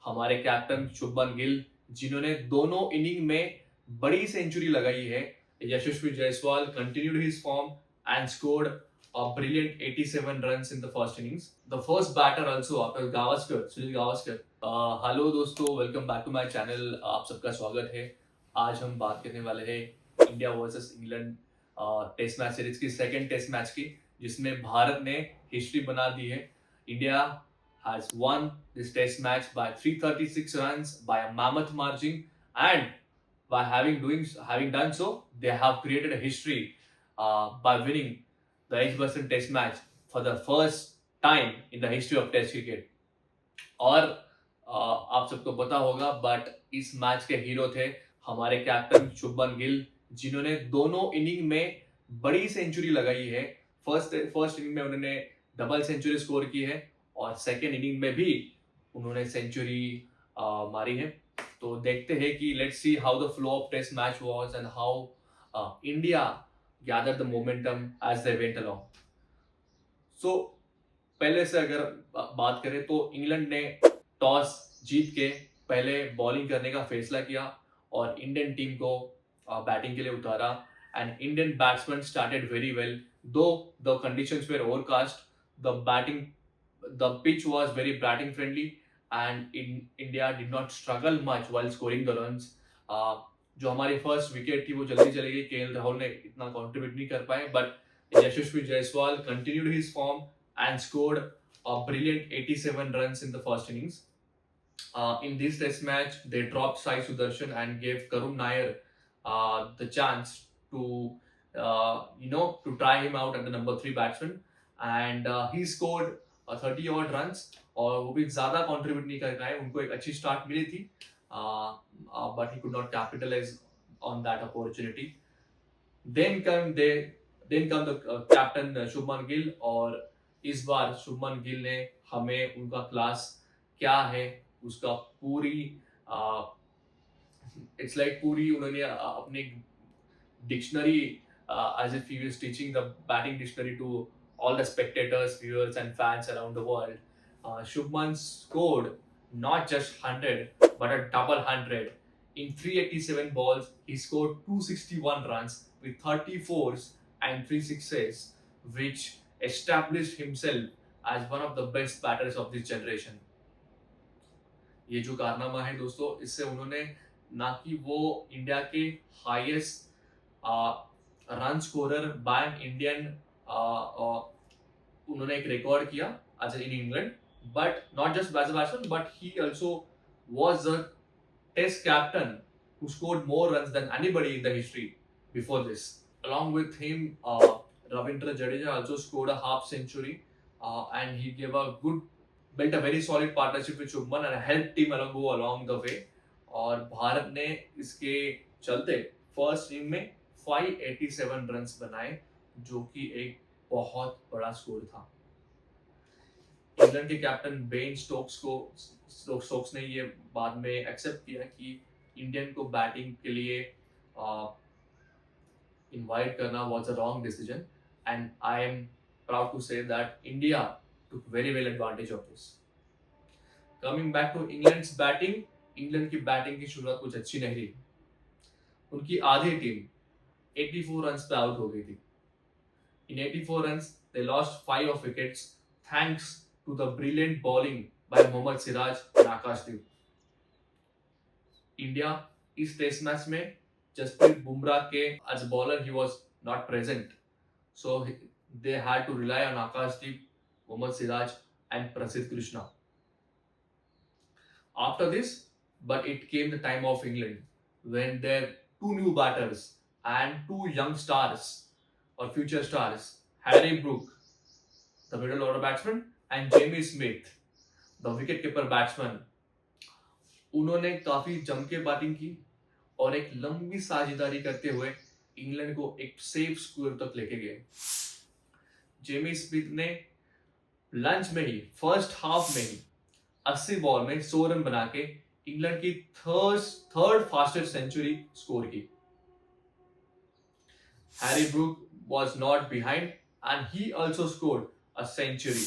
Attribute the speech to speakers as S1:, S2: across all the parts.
S1: हमारे कैप्टन शुभमन गिल, जिन्होंने दोनों इनिंग में बड़ी सेंचुरी लगाई है. यशस्वी Jaiswal continued his form and scored a brilliant 87 runs in the first innings. The first batter also after Gavaskar, Sunil Gavaskar. Hello दोस्तों, welcome back to my channel. आप सबका स्वागत है. आज हम बात करने वाले हैं India versus England test match series की, सेकंड टेस्ट मैच की, जिसमें भारत ने हिस्ट्री बना दी है. India has won this test match by 336 runs by a mammoth margin, and by having done so, they have created a history by winning the Edgbaston Test match for the first time in the history of Test cricket. और आप सबको पता होगा, but इस match के hero थे हमारे captain Shubman Gill, जिन्होंने दोनों इनिंग में बड़ी सेंचुरी लगाई है. फर्स्ट इनिंग में उन्होंने डबल सेंचुरी स्कोर की है और सेकेंड इनिंग में भी उन्होंने सेंचुरी मारी है. तो देखते हैं कि let's see how the flow of test match was and how India gather the momentum as they went along. So पहले से अगर बात करें तो इंग्लैंड ने टॉस जीत के पहले बॉलिंग करने का फैसला किया और इंडियन टीम को बैटिंग के लिए उतारा. And Indian batsman started very well, though the conditions were overcast. The pitch was very batting friendly and India did not struggle much while scoring the runs. जो हमारी फर्स्ट विकेट थी वो जल्दी चली गई. केएल राहुल ने इतना कंट्रीब्यूट नहीं कर पाए, but Yashasvi Jaiswal continued his form and scored a brilliant 87 runs in the first innings. In this test match, they dropped Sai Sudarshan and gave Karun Nair the chance to try him out at the number 3 batsman, and he scored 30 odd runs. और वो भी ज्यादा contribute नहीं कर पाए. उनको एक अच्छी स्टार्ट मिली थी, but he could not capitalise on that opportunity. Then come the captain Shubman Gill, और इस बार शुभमन गिल ने हमें उनका क्लास क्या है उसका पूरी पूरी उन्होंने अपनी dictionary, as if he was teaching the batting dictionary to all the spectators, viewers and fans around the world. Shubman scored not just 100 but a double 100. In 387 balls, he scored 261 runs with 34s and 3 sixes, which established himself as one of the best batters of this generation. ये जो कारनामा है दोस्तों, इससे उन्होंने ना कि वो इंडिया के highest run scorer by an Indian उन्होंने एक रिकॉर्ड किया as in England, but not just as a batsman, but he also was the test captain who scored more runs than anybody in the history before this. Along with him, Ravindra Jadeja also scored a half century, and he built a very solid partnership with Shubman and helped him go along the way. और भारत ने इसके चलते first inning में 587 runs बनाए, जो कि एक बहुत बड़ा स्कोर था. इंग्लैंड के कैप्टन बेन स्टोक्स ने ये बाद में एक्सेप्ट किया कि इंडियन को बैटिंग के लिए इनवाइट करना was a wrong decision, and I am proud to say that India took very well advantage of this. Coming back to England's batting, England की बैटिंग की शुरुआत कुछ अच्छी नहीं रही. उनकी आधी टीम 84 रन्स पे आउट हो गई थी. In 84 runs, they lost 5 of wickets thanks to the brilliant bowling by Mohammad Siraj and Akashdeep. India इस टेस्ट मैच में जसप्रीत बुमराह के as bowler he was not present, so they had to rely on Akashdeep, Mohammad Siraj and Prasidh Krishna. After this, but it came the time of England when their 2 new batters and 2 young stars or future stars, Harry Brook, the middle order batsman, and Jamie Smith, the wicket-keeper batsman, उन्होंने काफी जम के batting की और एक लंबी साझेदारी करते हुए इंग्लैंड को एक सेफ स्कोर तक लेके गए. जेमी स्मिथ ने लंच में ही, फर्स्ट हाफ में ही 80 बॉल में 100 रन बना के इंग्लैंड की थर्ड फास्टेस्ट सेंचुरी स्कोर की. Harry Brook was not behind and he also scored a century.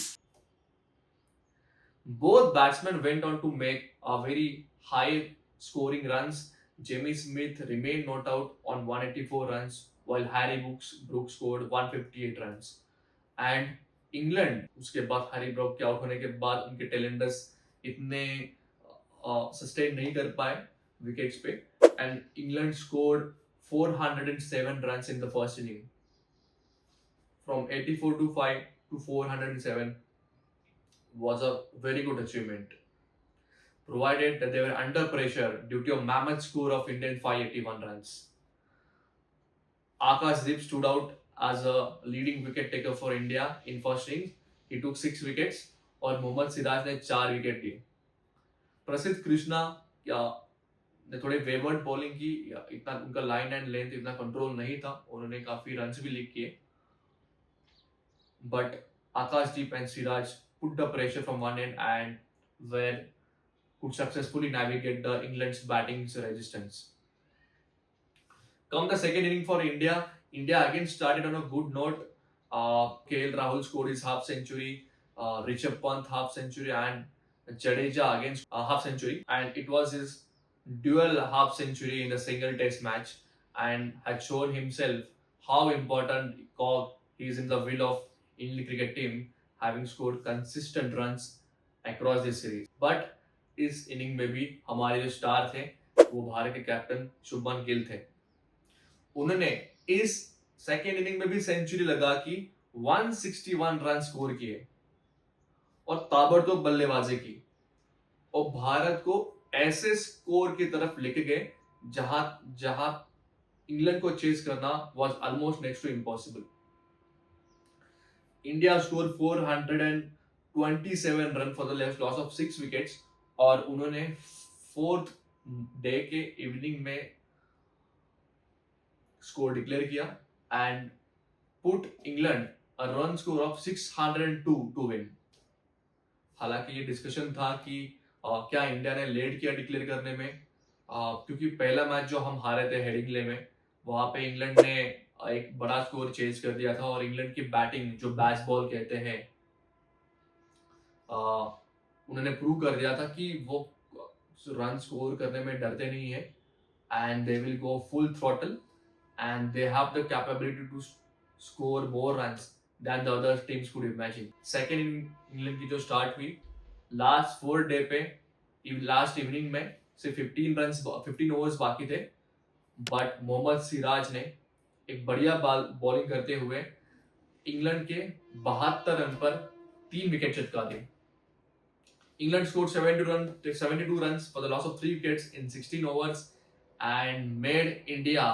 S1: Both batsmen went on to make a very high scoring runs. Jamie Smith remained not out on 184 runs, while Harry Brooks scored 158 runs. And England उसके बाद Harry Brook के out होने के बाद उनके tailenders इतने sustain नहीं कर पाए विकेट्स पे, and England scored 407 runs in the first inning. From 84 to 5 to 407 was a very good achievement, provided that they were under pressure due to a mammoth score of Indian 581 runs. Akashdeep stood out as a leading wicket taker for India in first innings. He took 6 wickets और मोहम्मद सिराज ने 4 wicket लिए. प्रसिद्ध कृष्णा ने थोड़े wayward bowling की, इतना उनका line and length इतना कंट्रोल नहीं था, उन्होंने काफी रन्स भी लीक किए. But Akashdeep and Siraj put the pressure from one end and could successfully navigate the England's batting resistance. Come the second inning for India, India again started on a good note. KL Rahul scored his half century, Rishabh Pant half century, and Jadeja again half century, and it was his dual half century in a single test match, and had shown himself how important cog he is in the wheel of Indian cricket team, having scored consistent runs across this series. But इस inning में भी हमारे जो star थे वो भारत के captain Shubman Gill थे. उन्होंने इस सेकेंड इनिंग में भी सेंचुरी लगा की 161 रन स्कोर किए और ताबड़तोड़ बल्लेबाजी की, और भारत को ऐसे स्कोर की तरफ लेके गए जहां जहां इंग्लैंड को चेस करना was almost next to impossible. India score 427 run for the loss of 6 wickets, और उन्होंने फोर्थ डे के इवनिंग में स्कोर डिक्लेयर किया and put England a run score of 602 to win. हालांकि ये डिस्कशन था कि क्या इंडिया ने लेट किया डिक्लेयर करने में, क्योंकि पहला मैच जो हम हारे थे हेडिंगले में, वहां पे इंग्लैंड ने एक बड़ा स्कोर चेज कर दिया था, और इंग्लैंड की बैटिंग जो बैट्स बॉल कहते हैं, उन्होंने प्रूव कर दिया था कि वो रन स्कोर करने में डरते नहीं है, and they will go full throttle and they have the capability to score more runs than the other teams could imagine. Second England की जो स्टार्ट हुई लास्ट 4 डे पे, लास्ट इवनिंग में सिर्फ 15 ओवर्स बाकी थे, बट मोहम्मद सिराज ने एक बढ़िया बॉलिंग करते हुए इंग्लैंड के 72 रन पर 3 विकेट चटका दिए. England scored 72 runs for the loss of 3 wickets in 16 overs and made India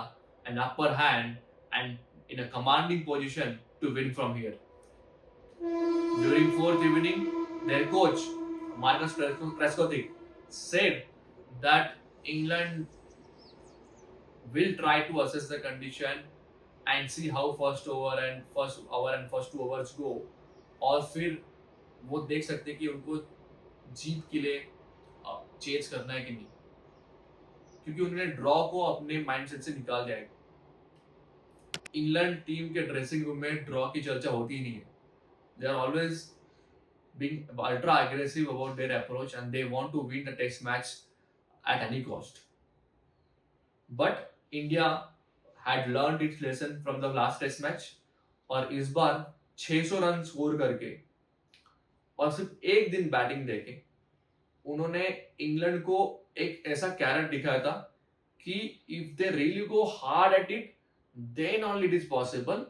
S1: an upper hand and in a commanding position to win from here. During fourth evening, their coach Marcus Trescothick said that England will try to assess the condition and see how first hour and first 2 overs go, और फिर वो देख सकते कि उनको जीत के लिए chase करना है कि नहीं, क्योंकि उन्होंने ड्रॉ को अपने माइंडसेट से निकाल दिया है. इंग्लैंड टीम के ड्रेसिंग रूम में ड्रॉ की चर्चा होती ही नहीं है. They are always being ultra aggressive about their approach and they want to win the test match at any cost. But India had learned its lesson from the last test match, और इस बार 600 run score करके और सिर्फ एक दिन batting देके उन्होंने England को एक ऐसा कैरेट दिखाया था कि if they really go hard at it then only it is possible,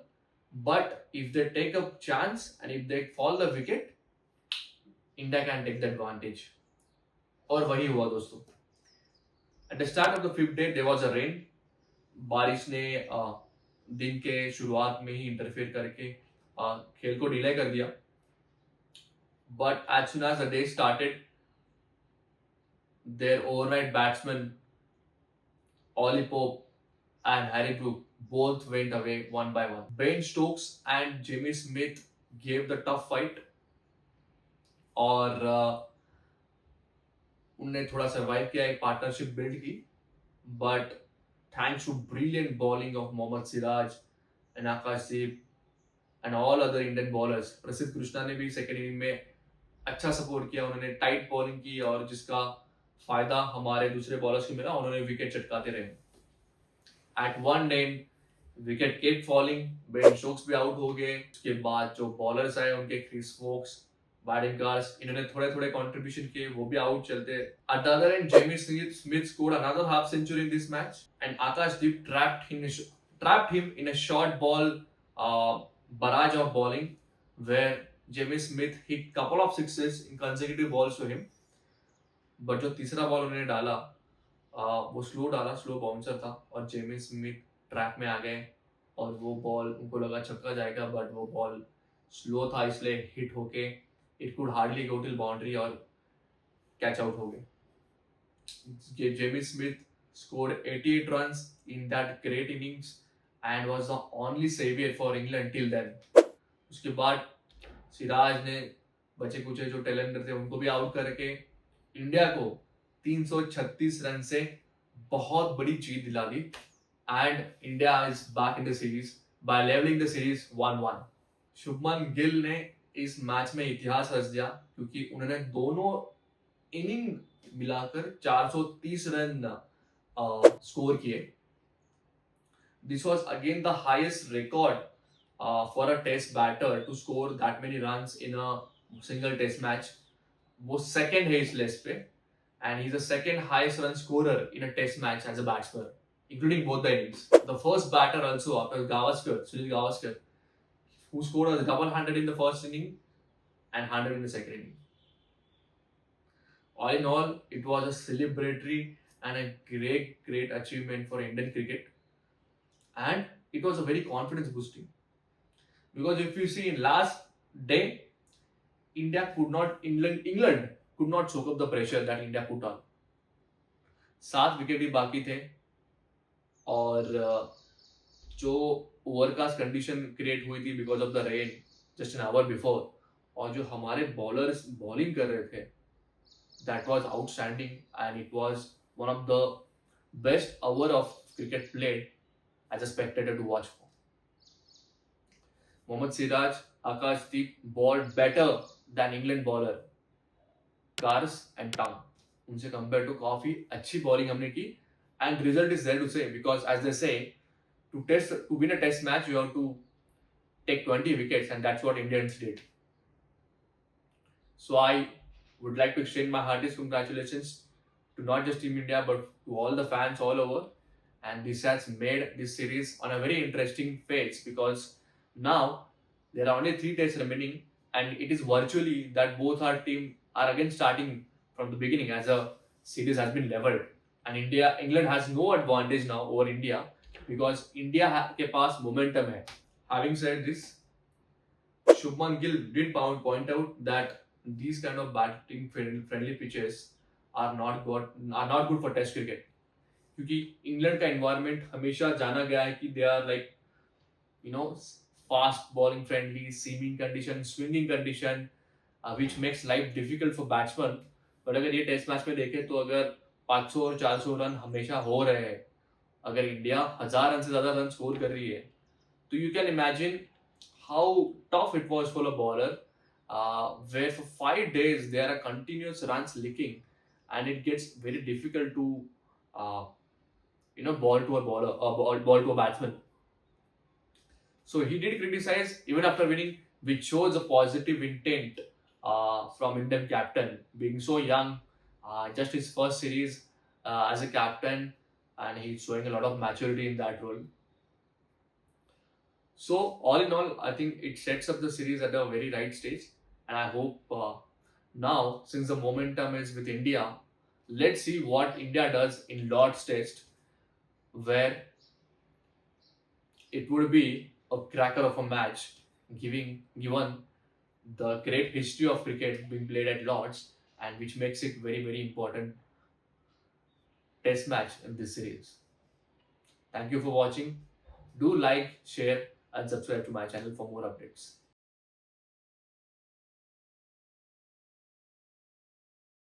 S1: but if they take a chance and if they fall the wicket, India can take the advantage. और वही हुआ दोस्तों. At the start of the 5th day there was a rain. बारिश ने दिन के शुरुआत में ही इंटरफेयर करके खेल को डिले कर दिया. But as soon as the day started, their overnight batsmen Ollie Pope and Harry Brook both went away one by one. Ben Stokes and Jimmy Smith gave the tough fight, और उनने थोड़ा survive किया, एक partnership build की. But thanks to brilliant bowling of Mohammed Siraj and Akashdeep and all other Indian bowlers, प्रसिद्ध कृष्णा ने भी second inning में अच्छा सपोर्ट किया, उन्होंने टाइट बॉलिंग की और जिसका फायदा हमारे दूसरे बॉलर्स को मिला, उन्होंने विकेट चटकाते रहे। At one end wicket kept falling, Ben Stokes भी आउट हो गए। उसके बाद जो बॉलर्स आए उनके क्रिस वोक्स, बैटिंग कार्ड्स, इन्होंने थोड़े थोड़े कंट्रीब्यूशन किए, वो भी आउट चलते। At the other end Jamie Smith scored another half century in this match and Akashdeep trapped him in a short ball barrage of bowling where Jamie Smith hit couple of sixes in consecutive balls to him. But जो तीसरा ball उन्होंने डाला वो slow डाला, slow bouncer था और Jamie Smith trap में आ गए और वो बॉल उनको लगा छक्का जाएगा, बट वो बॉल स्लो था इसलिए हिट होके it could hardly go till boundary और कैच आउट हो गए। Jamie Smith scored 88 runs in that great innings and was the only savior for England till then. उसके बाद सिराज ने बचे कुचे जो टैलेंटर थे उनको भी आउट करके इंडिया को 336 रन से बहुत बड़ी जीत दिला दी and India is back in the series by levelling the series 1-1। Shubman Gill ने इस मैच में इतिहास रच दिया क्योंकि उन्होंने दोनों इनिंग मिलाकर 430 रन स्कोर किए। This was again the highest record for a test batter to score that many runs in a single test match. वो सेकंड है इस लिस्ट पे and he's the second highest run scorer in a test match as a batsman, including both the innings. The first batter also after Gavaskar, Sunil Gavaskar, who scored a double hundred in the first inning and 100 in the second inning. All in all, it was a celebratory and a great achievement for Indian cricket, and it was a very confidence boosting because if you see in last day, England could not soak up the pressure that India put on. 7 wicket भी बाकी थे और जो overcast condition create हुई थी because of the rain just an hour before, और जो हमारे बॉलर्स बॉलिंग कर रहे थे that was outstanding and it was one of the best hour of cricket played as a spectator to watch for. Mohammed Siraj, Akashdeep bowled better than England bowler Carse and Tongue, उनसे compare to काफी अच्छी bowling हमने की and result is there to say because as they say to win a test match you have to take 20 wickets and that's what Indians did. So I would like to extend my heartiest congratulations to not just Team India but to all the fans all over, and this has made this series on a very interesting phase because now there are only 3 tests remaining and it is virtually that both our team are again starting from the beginning as a series has been leveled and England has no advantage now over India because India के पास momentum है। Having said this, Shubman Gill did point out that these kind of batting friendly pitches are not good for test cricket क्योंकि England का environment हमेशा जाना गया है कि they are like fast bowling friendly, seaming condition, swinging condition which makes life difficult for batsman. But अगर ये test match में देखें तो अगर 500 और 400 रन हमेशा हो रहे हैं, अगर इंडिया 1000 रन से ज्यादा रन स्कोर कर रही है तो you can imagine how tough it was for a bowler where for 5 days there are continuous runs leaking and it gets very difficult to ball to a bowler or ball to a batsman. So he did criticize even after winning, which shows a positive intent from Indian captain being so young, just his first series as a captain, and he's showing a lot of maturity in that role. So all in all, I think it sets up the series at a very right stage, and I hope now since the momentum is with India, let's see what India does in Lord's Test, where it would be a cracker of a match, given the great history of cricket being played at Lord's, and which makes it very important test match in this series. Thank you for watching. Do like, share, and subscribe to my channel for more updates.